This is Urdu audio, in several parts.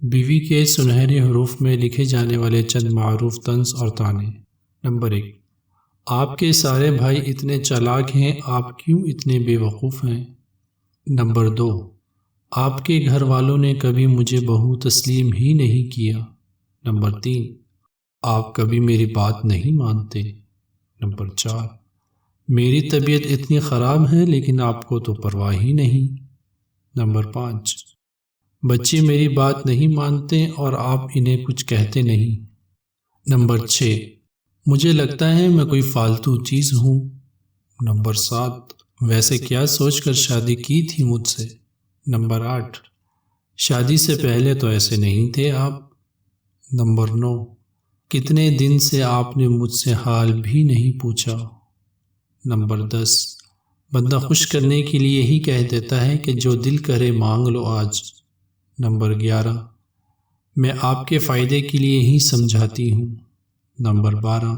بیوی کے سنہرے حروف میں لکھے جانے والے چند معروف طنز اور طعنے۔ نمبر 1، آپ کے سارے بھائی اتنے چالاک ہیں، آپ کیوں اتنے بے وقوف ہیں؟ نمبر 2، آپ کے گھر والوں نے کبھی مجھے بہو تسلیم ہی نہیں کیا۔ نمبر 3، آپ کبھی میری بات نہیں مانتے۔ نمبر 4، میری طبیعت اتنی خراب ہے لیکن آپ کو تو پرواہ ہی نہیں۔ نمبر 5، بچے میری بات نہیں مانتے اور آپ انہیں کچھ کہتے نہیں۔ نمبر 6، مجھے لگتا ہے میں کوئی فالتو چیز ہوں۔ نمبر 7، ویسے کیا سوچ کر شادی کی تھی مجھ سے؟ نمبر 8، شادی سے پہلے تو ایسے نہیں تھے آپ۔ نمبر 9، کتنے دن سے آپ نے مجھ سے حال بھی نہیں پوچھا۔ نمبر 10، بندہ خوش کرنے کے لیے ہی کہہ دیتا ہے کہ جو دل کرے مانگ لو آج۔ نمبر 11، میں آپ کے فائدے کے لیے ہی سمجھاتی ہوں۔ نمبر 12،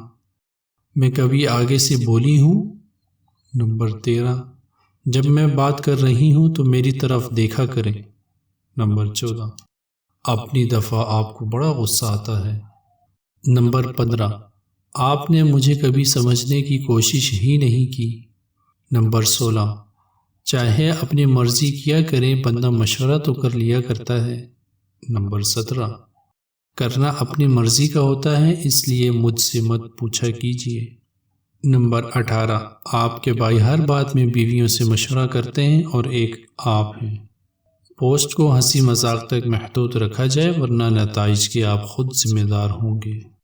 میں کبھی آگے سے بولی ہوں؟ نمبر 13، جب میں بات کر رہی ہوں تو میری طرف دیکھا کریں۔ نمبر 14، اپنی دفعہ آپ کو بڑا غصہ آتا ہے۔ نمبر 15، آپ نے مجھے کبھی سمجھنے کی کوشش ہی نہیں کی۔ نمبر 16، چاہے اپنی مرضی کیا کریں بندہ مشورہ تو کر لیا کرتا ہے۔ نمبر 17، کرنا اپنی مرضی کا ہوتا ہے اس لیے مجھ سے مت پوچھا کیجیے۔ نمبر 18، آپ کے بھائی ہر بات میں بیویوں سے مشورہ کرتے ہیں اور ایک آپ ہیں۔ پوسٹ کو ہنسی مذاق تک محدود رکھا جائے ورنہ نتائج کے آپ خود ذمہ دار ہوں گے۔